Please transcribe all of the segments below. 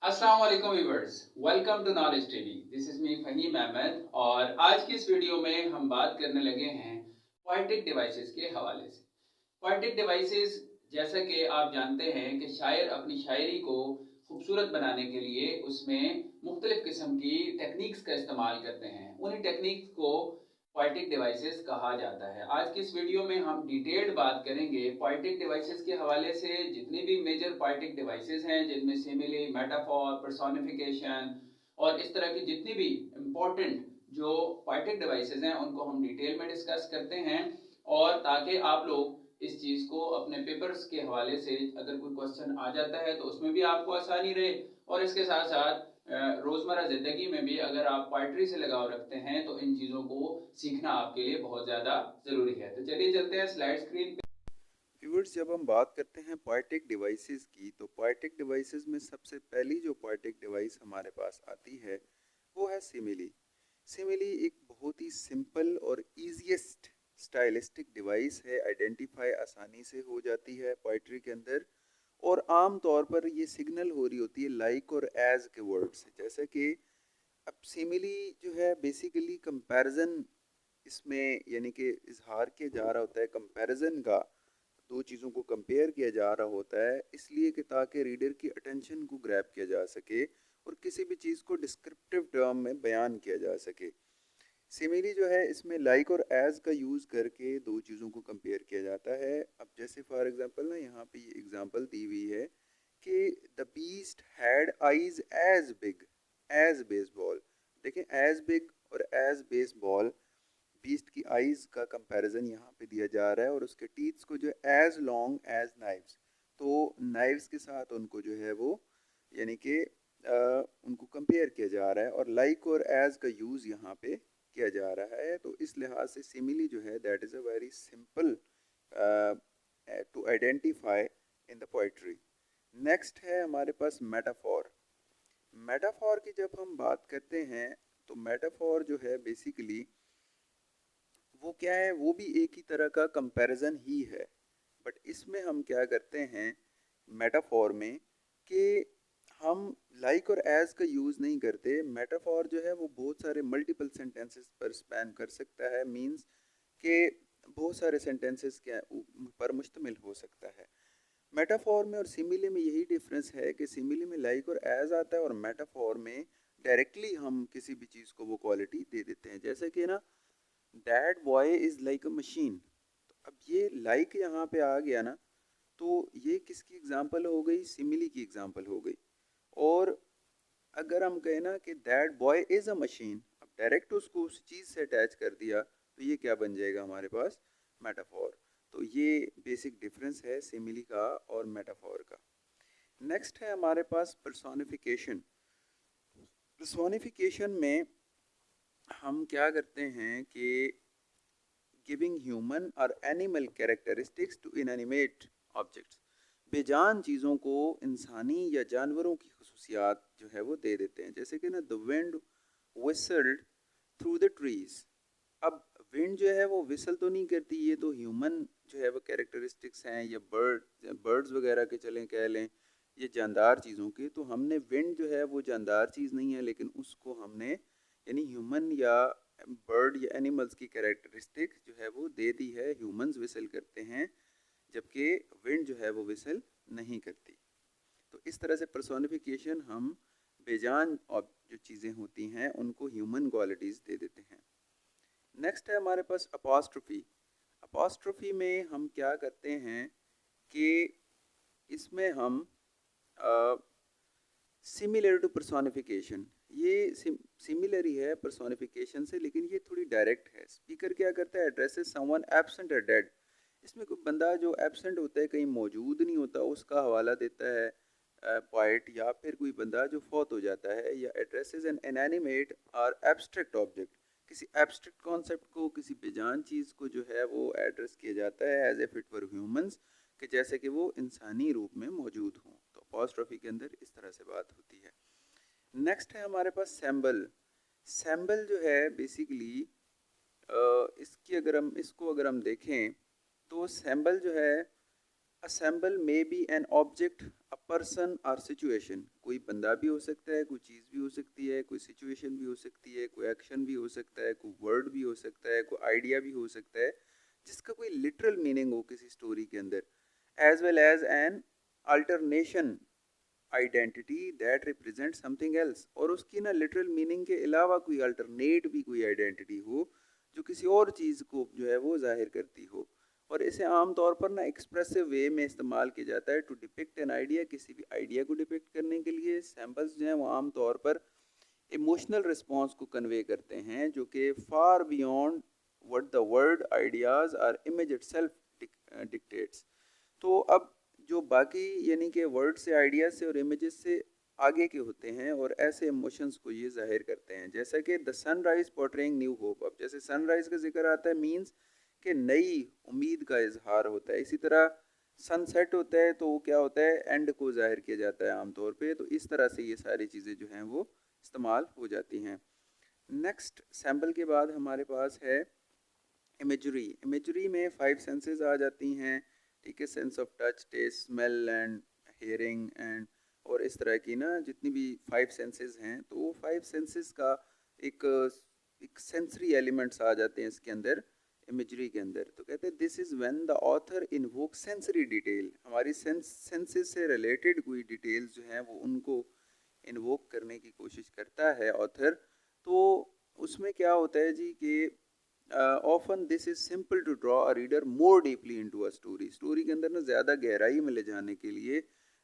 अस्सलाम वालेकुम viewers, welcome to knowledge TV. This is me Faheem Ahmed और आज की इस वीडियो में हम बात करने लगे हैं पोएटिक डिवाइसेस के हवाले से। पोएटिक डिवाइसेस, जैसा कि आप जानते हैं कि शायर अपनी शायरी को खूबसूरत बनाने के लिए उसमें मुख्तलिफ किस्म की टेक्निक्स का इस्तेमाल करते हैं। उन्हीं टेक्निक्स को पोएटिक डिवाइसेस कहा जाता है। आज की इस वीडियो में हम डिटेल्ड बात करेंगे पोएटिक डिवाइसेस के हवाले से। जितनी भी मेजर पोएटिक डिवाइसेस हैं, जिनमें सिमिली, मेटाफोर, पर्सोनिफिकेशन और इस तरह की जितनी भी इम्पोर्टेंट जो पोएटिक डिवाइसेस हैं, उनको हम डिटेल में डिस्कस करते हैं। और ताकि आप लोग इस चीज़ को अपने पेपर्स के हवाले से अगर कोई क्वेश्चन आ जाता है तो उसमें भी आपको आसानी रहे, और इसके साथ साथ रोज़मर्रा ज़िंदगी में भी अगर आप पोइट्री से लगाव रखते हैं तो इन चीज़ों को सीखना आपके लिए बहुत ज़्यादा ज़रूरी है। तो चलिए चलते हैं स्लाइड स्क्रीन पे। व्यूअर्स, जब हम बात करते हैं पोएटिक डिवाइसेस की तो पोएटिक डिवाइसेस में सबसे पहली जो पोएटिक डिवाइस हमारे पास आती है वो है सिमिली। सिमिली एक बहुत ही सिंपल और ईजीएस्ट स्टाइलिस्टिक डिवाइस है। आइडेंटिफाई आसानी से हो जाती है पोएट्री के अंदर, और आम तौर पर ये सिग्नल हो रही होती है लाइक और एज के वर्ड से। जैसे कि अब सिमिली जो है बेसिकली कंपैरिजन, इसमें यानी कि इजहार किया जा रहा होता है कंपैरिजन का। दो चीज़ों को कंपेयर किया जा रहा होता है इसलिए कि ताकि रीडर की अटेंशन को ग्रैब किया जा सके और किसी भी चीज़ को डिस्क्रिप्टिव टर्म में बयान किया जा सके। सिमिली जो है इसमें लाइक और एज का यूज़ करके दो चीज़ों को कंपेयर किया जाता है। अब जैसे फॉर एग्जांपल ना, यहाँ पे ये एग्जांपल दी हुई है कि the beast had eyes as big as baseball. देखें, एज बिग और एज बेसबॉल, बीस्ट की आईज का कंपैरिजन यहाँ पे दिया जा रहा है और उसके टीथ्स को जो है एज लॉन्ग एज नाइव्स। तो नाइव्स के साथ उनको जो है वो यानी कि उनको कंपेयर किया जा रहा है, और लाइक और एज का यूज़ यहाँ पे किया जा रहा है। तो इस लिहाज से सिमिली जो है that is a very simple to identify in the poetry. Next है हमारे पास मेटाफॉर। मेटाफॉर की जब हम बात करते हैं तो मेटाफॉर जो है बेसिकली वो क्या है, वो भी एक ही तरह का कंपैरिजन ही है। बट इसमें हम क्या करते हैं मेटाफॉर में कि हम लाइक और एज का यूज़ नहीं करते। मेटाफॉर जो है वो बहुत सारे मल्टीपल सेंटेंसेस पर स्पैन कर सकता है, मींस कि बहुत सारे सेंटेंसेस के पर मुश्तमिल हो सकता है। मेटाफॉर में और सिमिली में यही डिफरेंस है कि सिमिली में लाइक और एज आता है और मेटाफॉर में डायरेक्टली हम किसी भी चीज़ को वो क्वालिटी दे देते हैं। जैसे कि ना, that boy is like a machine. तो अब ये लाइक यहाँ पे आ गया ना, तो ये किसकी एग्जांपल हो गई? सिमिली की एग्जांपल हो गई। और अगर हम कहें ना कि that boy is a machine, अब डायरेक्ट उसको उस चीज़ से अटैच कर दिया तो ये क्या बन जाएगा हमारे पास? मेटाफॉर। तो ये बेसिक डिफरेंस है सिमिली का और मेटाफॉर का। नेक्स्ट है हमारे पास पर्सोनिफिकेशन। पर्सोनिफिकेशन में हम क्या करते हैं कि गिविंग ह्यूमन और animal characteristics to inanimate objects. बेजान चीज़ों को इंसानी या जानवरों की खसूसियात जो है वो दे देते हैं। जैसे कि ना, the wind whistled through the trees. अब विंड जो है वो विसल तो नहीं करती, ये तो ह्यूमन जो है वो कैरेक्टरिस्टिक्स हैं, या बर्ड्स वगैरह के चलें कह लें, ये जानदार चीज़ों के। तो हमने विंड जो है वो जानदार चीज़ नहीं है, लेकिन उसको हमने यानी ह्यूमन या बर्ड या एनिमल्स की कैरेक्टरिस्टिक जो है वो दे दी है। ह्यूमंस विसल करते हैं जबकि विंड जो है वो विसल नहीं करती। तो इस तरह से पर्सोनिफिकेशन हम बेजान और जो चीज़ें होती हैं उनको ह्यूमन क्वालिटीज़ दे देते हैं। नेक्स्ट है हमारे पास अपॉस्ट्रोफी। अपॉस्ट्रोफी में हम क्या करते हैं कि इसमें हम सिमिलर टू पर्सोनिफिकेशन, ये सिमिलर ही है पर्सोनिफिकेशन से, लेकिन ये थोड़ी डायरेक्ट है। स्पीकर क्या करता है? एड्रेसेस समवन एब्सेंट और डेड। इसमें कोई बंदा जो एब्सेंट होता है, कहीं मौजूद नहीं होता, उसका हवाला देता है पोइट, या फिर कोई बंदा जो फौत हो जाता है। या एड्रेसेस एन इनएनिमेट और एब्स्ट्रैक्ट ऑब्जेक्ट। किसी एब्स्ट्रैक्ट कॉन्सेप्ट को, किसी बेजान चीज़ को जो है वो एड्रेस किया जाता है as if it were humans, कि जैसे कि वो इंसानी रूप में मौजूद हों। तो अपॉस्ट्रोफी के अंदर इस तरह से बात होती है। नेक्स्ट है हमारे पास सैम्बल। सैम्बल जो है बेसिकली इसकी अगर हम इसको अगर हम देखें तो सैम्बल जो है assemble may be an object, a person और सिचुएशन। कोई बंदा भी हो सकता है, कोई चीज़ भी हो सकती है, कोई सिचुएशन भी हो सकती है, कोई एक्शन भी हो सकता है, कोई वर्ड भी हो सकता है, कोई आइडिया भी हो सकता है जिसका कोई लिटरल मीनिंग हो किसी स्टोरी के अंदर, as well as an alternation identity that represent something else. और उसकी ना लिटरल मीनिंग के अलावा कोई अल्टरनेट भी कोई आइडेंटिटी हो जो किसी और चीज़ को जो है वो जाहिर करती हो। और इसे आमतौर पर ना एक्सप्रेसिव वे में इस्तेमाल किया जाता है टू डिपिक्ट एन आइडिया। किसी भी आइडिया को डिपिक्ट करने के लिए सैम्पल्स जो हैं वो आमतौर पर इमोशनल रिस्पॉन्स को कन्वे करते हैं जो कि far beyond what the word ideas और इमेज इटसेल्फ डिक्टेट्स। तो अब जो बाकी यानी कि वर्ड से, आइडियाज से और इमेजेस से आगे के होते हैं और ऐसे इमोशंस को ये जाहिर करते हैं, जैसा कि the sunrise portraying new hope. अब जैसे सनराइज का जिक्र आता है मींस कि नई उम्मीद का इजहार होता है। इसी तरह सनसेट होता है तो वो क्या होता है, एंड को जाहिर किया जाता है आमतौर पे। तो इस तरह से ये सारी चीज़ें जो हैं वो इस्तेमाल हो जाती हैं। नेक्स्ट सैम्पल के बाद हमारे पास है इमेजरी। इमेजरी में 5 सेंसेस आ जाती हैं, ठीक है, sense of touch, taste, smell and hearing and और इस तरह की ना जितनी भी 5 सेंसेस हैं, तो वो 5 सेंसेस का एक एक सेंसरी एलिमेंट्स आ जाते हैं इसके अंदर, इमेजरी के अंदर। तो कहते हैं this is when the author invoke sensory detail. हमारी सेंसेस से रिलेटेड कोई डिटेल्स जो हैं वो उनको इन्वोक करने की कोशिश करता है ऑथर। तो उसमें क्या होता है जी कि often this is simple to draw a reader more deeply into a story. Story के अंदर ना ज़्यादा गहराई में ले जाने के लिए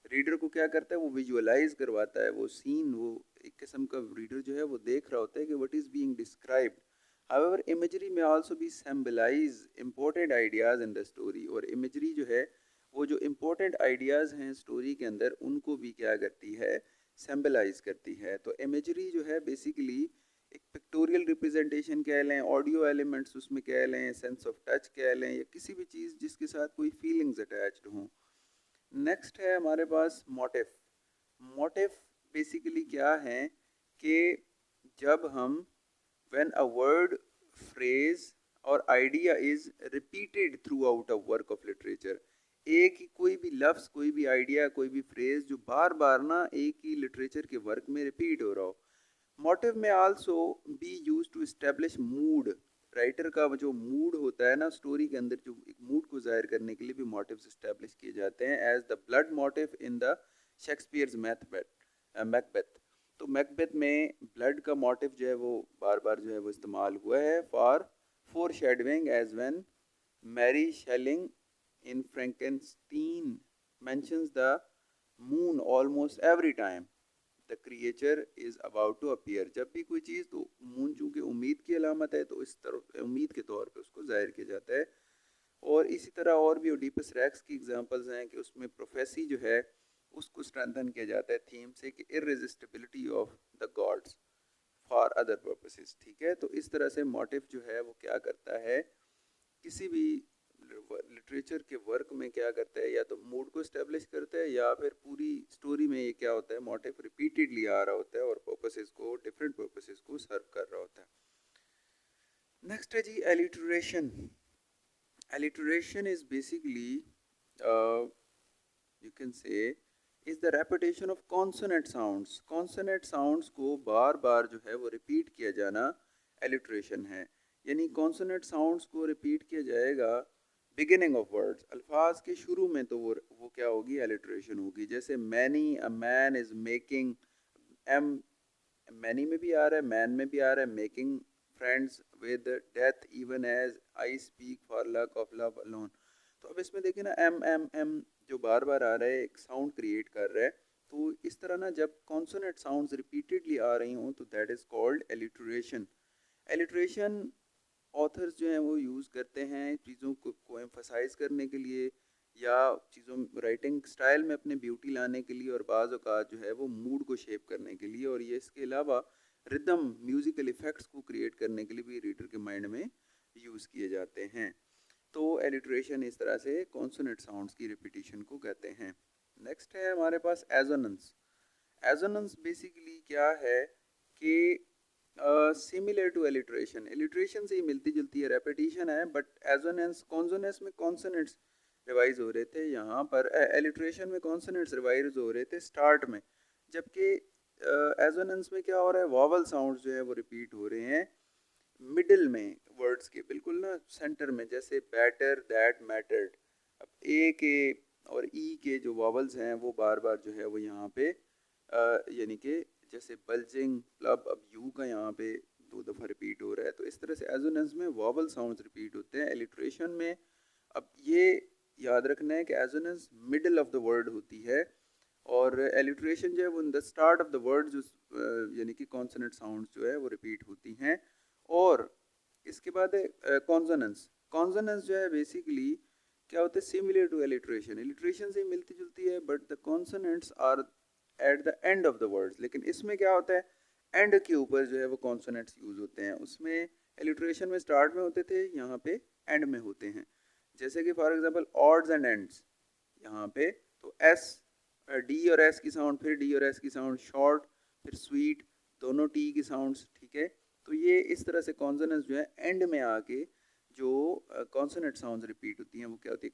रीडर को क्या करता है, वो विजुअलाइज करवाता है वो सीन। वो एक किस्म का रीडर जो है वो देख रहा होता है कि what is being described. However imagery में also be symbolize important ideas in the story. और इमेजरी जो है वो जो इम्पोर्टेंट आइडियाज़ हैं स्टोरी के अंदर उनको भी क्या करती है, सिंबलाइज करती है। तो इमेजरी जो है बेसिकली एक पिक्टोरियल रिप्रेजेंटेशन कह लें, ऑडियो एलिमेंट्स उसमें कह लें, सेंस ऑफ टच कह लें, या किसी भी चीज़ जिसके साथ कोई फीलिंग्स अटैच्ड हों। नेक्स्ट है हमारे पास मोटिव। मोटिव बेसिकली क्या है कि जब हम व्हेन अ वर्ड, फ्रेज और idea is repeated through out a work of literature. एक ही कोई भी लफ्ज़, कोई भी आइडिया, कोई भी फ्रेज जो बार बार ना एक ही लिटरेचर के वर्क में रिपीट हो रहा हो। मोटिव में also be use to establish mood. Writer का जो मूड होता है ना स्टोरी के अंदर, जो एक मूड को जाहिर करने के लिए भी मोटिव्स इस्टेब्लिश किए जाते हैं, as the blood motive in the Shakespeare's Macbeth. तो मैकबेथ में ब्लड का मोटिव जो है वो बार बार जो है वो इस्तेमाल हुआ है for foreshadowing, as when Mary Shelley in Frankenstein mentions the moon almost every time the creature is about to appear. जब भी कोई चीज़, तो मून चूंकि उम्मीद की अलामत है तो इस तरह उम्मीद के तौर पे उसको जाहिर किया जाता है। और इसी तरह और भी ओडिपस रैक्स की एग्जांपल्स हैं कि उसमें प्रोफेसी जो है उसको स्ट्रेंथन किया जाता है थीम से कि irresistibility of the gods for other purposes. ठीक है, तो इस तरह से मोटिव जो है वो क्या करता है, किसी भी लिटरेचर के वर्क में क्या करता है, या तो मूड को स्टेब्लिश करता है या फिर पूरी स्टोरी में ये क्या होता है, मोटिव रिपीटेडली आ रहा होता है और पर्पसेस को, डिफरेंट पर्पसेस को सर्व कर रहा होता है। नेक्स्ट है G alliteration. Alliteration is basically you can say is the repetition of consonant sounds. Consonant sounds को बार बार जो है वो रिपीट किया जाना एलिटरेशन है। यानी कॉन्सोनेंट साउंड्स को रिपीट किया जाएगा बिगिनिंग ऑफ वर्ड्स, अल्फाज के शुरू में, तो वो क्या होगी, एलिटरेशन होगी। जैसे many, a man is making, M many में भी आ रहा है, मैन में भी आ रहा है, making friends with death even as I speak for lack of love alone. तो अब इसमें देखिए ना एम जो बार बार आ रहा है एक साउंड क्रिएट कर रहा है। तो इस तरह ना जब कॉन्सोनेंट साउंड्स रिपीटेडली आ रही हों तो that is called alliteration. Alliteration authors जो हैं वो यूज़ करते हैं चीज़ों को एम्फसाइज करने के लिए, या चीज़ों राइटिंग स्टाइल में अपने ब्यूटी लाने के लिए, और बाज़ औक़ात जो है वो मूड को शेप करने के लिए। और ये इसके अलावा रिदम, म्यूज़िकल इफ़ेक्ट्स को क्रिएट करने के लिए भी रीडर के माइंड में यूज़ किए जाते हैं। तो एलिटरेशन इस तरह से कॉन्सोनेंट साउंड्स की रिपीटिशन को कहते हैं। नेक्स्ट है हमारे पास एजोनेंस। एजोनेंस बेसिकली क्या है कि सिमिलर टू एलिटरेशन, एलिटरेशन से ही मिलती जुलती है, रेपिटेशन है, बट एजोनेंस, कॉन्सोनेंस में कॉन्सोनेंट्स रिवाइज हो रहे थे, यहाँ पर एलिट्रेशन में कॉन्सोनेंट्स रिवाइज हो रहे थे स्टार्ट में, जबकि एजोनेंस में क्या हो रहा है, वॉवल साउंड्स जो है वो रिपीट हो रहे हैं मिडिल में वर्ड्स के, बिल्कुल ना सेंटर में, जैसे बेटर, दैट, मैटर्ड। अब ए के और ई के जो वॉवल्स हैं वो बार बार जो है वो यहाँ पे यानी कि जैसे बल्जिंग, प्लब, अब यू का यहाँ पे 2 दफ़ा रिपीट हो रहा है, तो इस तरह से एजोनेंस में वॉवल साउंड्स रिपीट होते हैं। एलिट्रेशन में अब ये याद रखना है कि assonance middle of the word होती है और एलिट्रेशन जो है वो in the start of the word, जो यानी कि कॉन्सोनेंट साउंड्स जो है वो रिपीट होती हैं। और इसके बाद है कॉन्सोनेंस। कॉन्सोनेंस जो है बेसिकली क्या होता है, सिमिलर टू एलिट्रेशन, एलिट्रेशन से मिलती जुलती है, but the consonants are at the end of the words. लेकिन इसमें क्या होता है, एंड के ऊपर जो है वो कॉन्सोनेंट्स यूज होते हैं। उसमें एलिट्रेशन में स्टार्ट में होते थे, यहाँ पे एंड में होते हैं। जैसे कि for example odds and ends, यहाँ पे तो एस, डी और एस की साउंड, फिर डी और एस की साउंड, शॉर्ट, फिर स्वीट, दोनों टी की साउंड्स, ठीक है। तो ये इस तरह से कॉन्सोनेंट्स जो है एंड में आके जो कॉन्सोनेंट साउंड्स रिपीट होती हैं वो क्या होती है,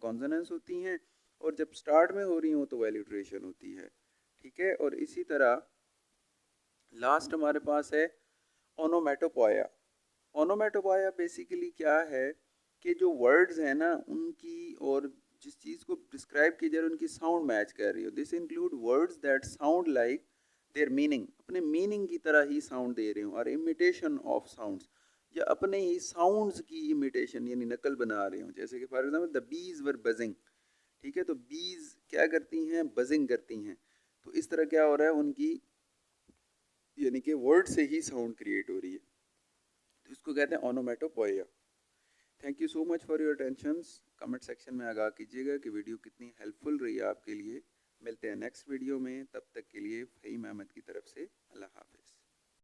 कॉन्सोनेंट्स होती हैं, और जब स्टार्ट में हो रही हो तो वो एलिट्रेशन होती है, ठीक है। और इसी तरह लास्ट हमारे पास है ओनोमेटोपोया। ओनोमेटोपोया बेसिकली क्या है कि जो वर्ड्स हैं ना उनकी, और जिस चीज़ को डिस्क्राइब की जा रही है उनकी साउंड मैच कर रही हो। This include words that sound like there meaning, अपने मीनिंग की तरह ही साउंड दे रहे हो, और इमिटेशन ऑफ साउंड्स, या अपने ही साउंड्स की इमिटेशन यानी नकल बना रहे हो। जैसे कि for example the bees were buzzing, ठीक है, तो बीज क्या करती हैं, बजिंग करती हैं। तो इस तरह क्या हो रहा है, उनकी यानी कि वर्ड से ही साउंड क्रिएट हो रही है, तो इसको कहते हैं ओनोमेटोपोइया। Thank you so much for your attentions. Comment section में आगाह कीजिएगा कि वीडियो कितनी हेल्पफुल रही है आपके लिए। मिलते हैं नेक्स्ट वीडियो में, तब तक के लिए फ़हीम अहमद की तरफ से